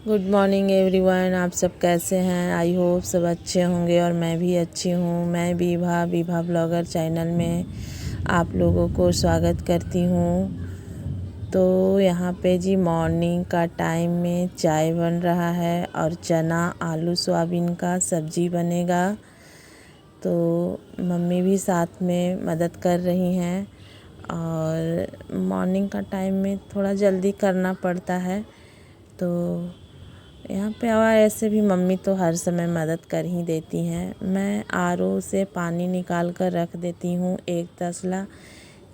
Good morning everyone. आप सब कैसे हैं? आई होप सब अच्छे होंगे और मैं भी अच्छी हूँ। मैं विभा ब्लॉगर चैनल में आप लोगों को स्वागत करती हूँ। तो यहाँ पे जी मॉर्निंग का टाइम में चाय बन रहा है और चना आलू सोयाबीन का सब्ज़ी बनेगा। तो मम्मी भी साथ में मदद कर रही हैं और मॉर्निंग का टाइम में थोड़ा जल्दी करना पड़ता है। तो यहाँ पे और ऐसे भी मम्मी तो हर समय मदद कर ही देती हैं। मैं आरओ से पानी निकाल कर रख देती हूँ एक तसला,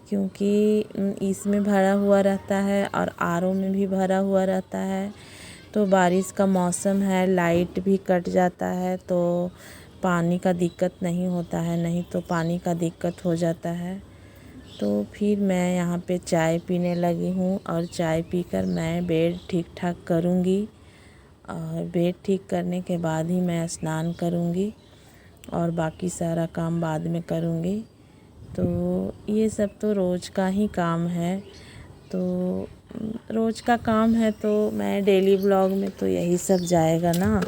क्योंकि इसमें भरा हुआ रहता है और आरओ में भी भरा हुआ रहता है। तो बारिश का मौसम है, लाइट भी कट जाता है तो पानी का दिक्कत नहीं होता है, नहीं तो पानी का दिक्कत हो जाता है। तो फिर मैं यहाँ पे चाय पीने लगी हूँ और चाय पीकर मैं बेड ठीक ठाक करूँगी और बेड ठीक करने के बाद ही मैं स्नान करूँगी और बाकी सारा काम बाद में करूँगी। तो ये सब तो रोज़ का ही काम है। तो रोज़ का काम है तो मैं डेली ब्लॉग में तो यही सब जाएगा ना,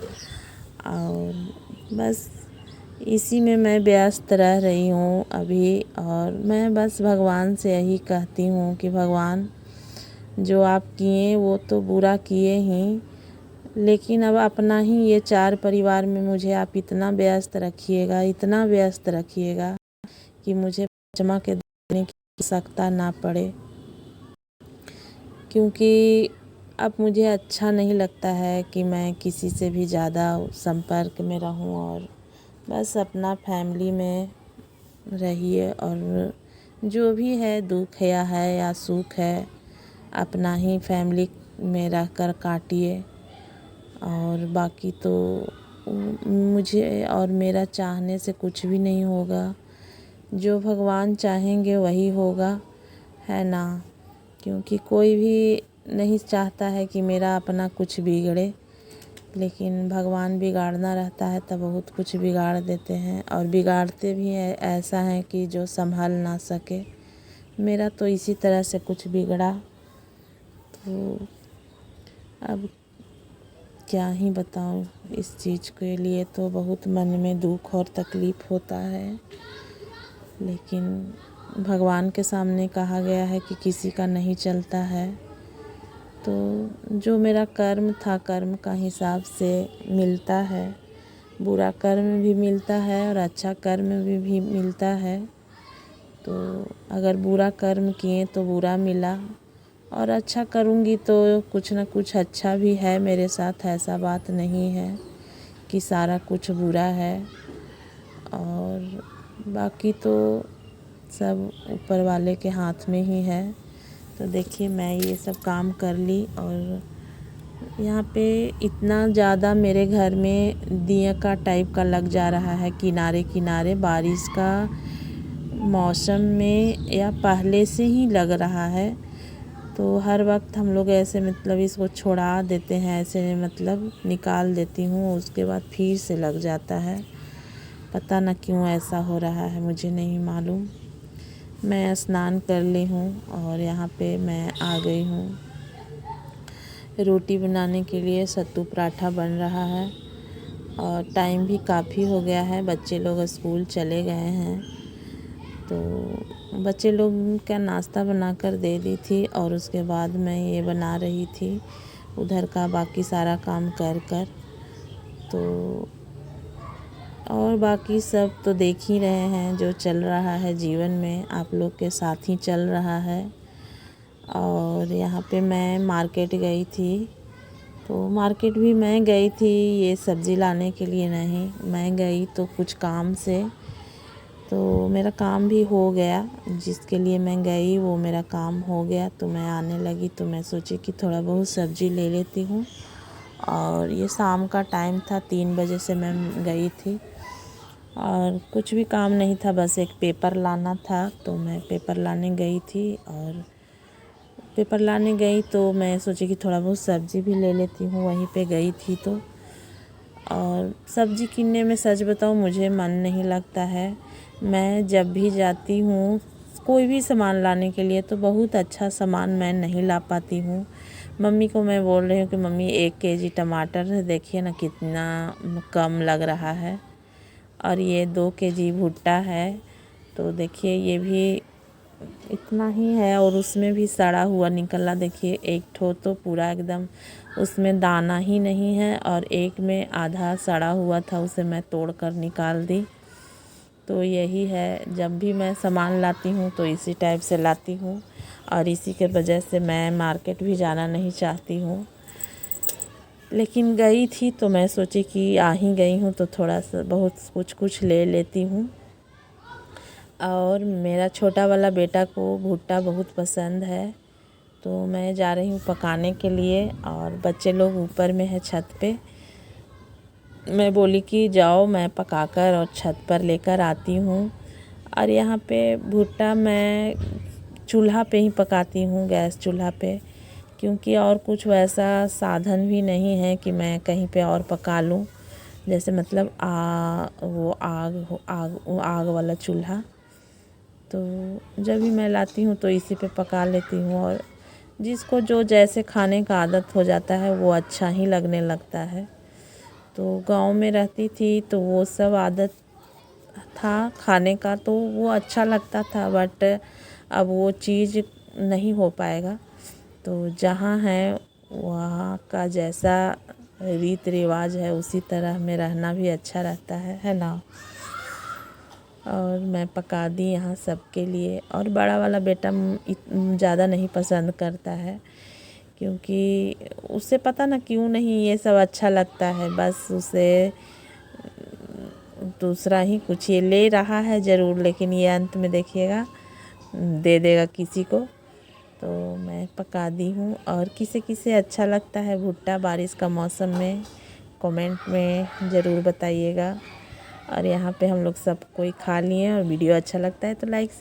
और बस इसी में मैं व्यस्त रह रही हूँ अभी। और मैं बस भगवान से यही कहती हूँ कि भगवान, जो आप किए वो तो बुरा किए ही, लेकिन अब अपना ही ये 4 परिवार में मुझे आप इतना व्यस्त रखिएगा कि मुझे क्षमा के देने की आवश्यकता ना पड़े। क्योंकि अब मुझे अच्छा नहीं लगता है कि मैं किसी से भी ज़्यादा संपर्क में रहूं, और बस अपना फैमिली में रहिए और जो भी है दुख है या सुख है अपना ही फैमिली में रह कर काटिए। और बाकी तो मुझे और मेरा चाहने से कुछ भी नहीं होगा। जो भगवान चाहेंगे वही होगा, है ना। क्योंकि कोई भी नहीं चाहता है कि मेरा अपना कुछ बिगड़े, लेकिन भगवान बिगाड़ना रहता है तो बहुत कुछ बिगाड़ देते हैं और बिगाड़ते भी ऐसा है कि जो संभल ना सके। मेरा तो इसी तरह से कुछ बिगड़ा। तो अब क्या ही बताऊं, इस चीज़ के लिए तो बहुत मन में दुख और तकलीफ़ होता है। लेकिन भगवान के सामने कहा गया है कि किसी का नहीं चलता है। तो जो मेरा कर्म था, कर्म का हिसाब से मिलता है। बुरा कर्म भी मिलता है और अच्छा कर्म भी मिलता है। तो अगर बुरा कर्म किए तो बुरा मिला, और अच्छा करूँगी तो कुछ ना कुछ अच्छा भी है मेरे साथ। ऐसा बात नहीं है कि सारा कुछ बुरा है। और बाकी तो सब ऊपर वाले के हाथ में ही है। तो देखिए मैं ये सब काम कर ली, और यहाँ पे इतना ज़्यादा मेरे घर में दिया का टाइप का लग जा रहा है किनारे किनारे। बारिश का मौसम में या पहले से ही लग रहा है। तो हर वक्त हम लोग ऐसे मतलब इसको छोड़ा देते हैं, ऐसे मतलब निकाल देती हूँ, उसके बाद फिर से लग जाता है। पता न क्यों ऐसा हो रहा है, मुझे नहीं मालूम। मैं स्नान कर ली हूँ और यहाँ पे मैं आ गई हूँ। रोटी बनाने के लिए सत्तू पराठा बन रहा है और टाइम भी काफ़ी हो गया है। बच्चे लोग स्कूल चले गए हैं, तो बच्चे लोग का नाश्ता बनाकर दे दी थी और उसके बाद मैं ये बना रही थी उधर का बाकी सारा काम कर कर। तो और बाकी सब तो देख ही रहे हैं जो चल रहा है जीवन में, आप लोग के साथ ही चल रहा है। और यहाँ पे मैं मार्केट गई थी, तो मार्केट भी मैं गई थी ये सब्ज़ी लाने के लिए नहीं, मैं गई तो कुछ काम से। तो मेरा काम भी हो गया, जिसके लिए मैं गई वो मेरा काम हो गया। तो मैं आने लगी तो मैं सोची कि थोड़ा बहुत सब्ज़ी ले लेती हूँ। और ये शाम का टाइम था, 3 बजे से मैं गई थी और कुछ भी काम नहीं था, बस एक पेपर लाना था। तो मैं पेपर लाने गई थी, और पेपर लाने गई तो मैं सोची कि थोड़ा बहुत सब्ज़ी भी ले लेती हूँ, वहीं पे गई थी तो। और सब्ज़ी किनने में सच बताऊँ मुझे मन नहीं लगता है। मैं जब भी जाती हूँ कोई भी सामान लाने के लिए तो बहुत अच्छा सामान मैं नहीं ला पाती हूँ। मम्मी को मैं बोल रही हूँ कि मम्मी 1 kg टमाटर देखिए ना कितना कम लग रहा है, और ये 2 kg भुट्टा है तो देखिए ये भी इतना ही है, और उसमें भी सड़ा हुआ निकला। देखिए एक ठो तो पूरा एकदम उसमें दाना ही नहीं है, और एक में आधा सड़ा हुआ था, उसे मैं तोड़ कर निकाल दी। तो यही है, जब भी मैं सामान लाती हूँ तो इसी टाइप से लाती हूँ, और इसी के वजह से मैं मार्केट भी जाना नहीं चाहती हूँ। लेकिन गई थी तो मैं सोची कि आ ही गई हूँ तो थोड़ा सा बहुत कुछ ले लेती हूँ। और मेरा छोटा वाला बेटा को भुट्टा बहुत पसंद है, तो मैं जा रही हूँ पकाने के लिए, और बच्चे लोग ऊपर में है छत पे। मैं बोली कि जाओ मैं पकाकर और छत पर लेकर आती हूँ। और यहाँ पे भुट्टा मैं चूल्हा पे ही पकाती हूँ, गैस चूल्हा पे, क्योंकि और कुछ वैसा साधन भी नहीं है कि मैं कहीं पे और पका लूँ, जैसे मतलब वो आग वाला चूल्हा। तो जब भी मैं लाती हूँ तो इसी पे पका लेती हूँ, और जिसको जो जैसे खाने का आदत हो जाता है वो अच्छा ही लगने लगता है। तो गांव में रहती थी तो वो सब आदत था खाने का, तो वो अच्छा लगता था, बट अब वो चीज़ नहीं हो पाएगा। तो जहाँ है वहाँ का जैसा रीति रिवाज है उसी तरह में रहना भी अच्छा रहता है ना। और मैं पका दी यहाँ सबके लिए, और बड़ा वाला बेटा ज़्यादा नहीं पसंद करता है, क्योंकि उसे पता ना क्यों नहीं ये सब अच्छा लगता है, बस उसे दूसरा ही कुछ ये ले रहा है ज़रूर, लेकिन ये अंत में देखिएगा दे देगा किसी को। तो मैं पका दी हूँ, और किसे किसे अच्छा लगता है भुट्टा बारिश का मौसम में, कमेंट में ज़रूर बताइएगा। और यहाँ पे हम लोग सब कोई खा लिए, और वीडियो अच्छा लगता है तो लाइक से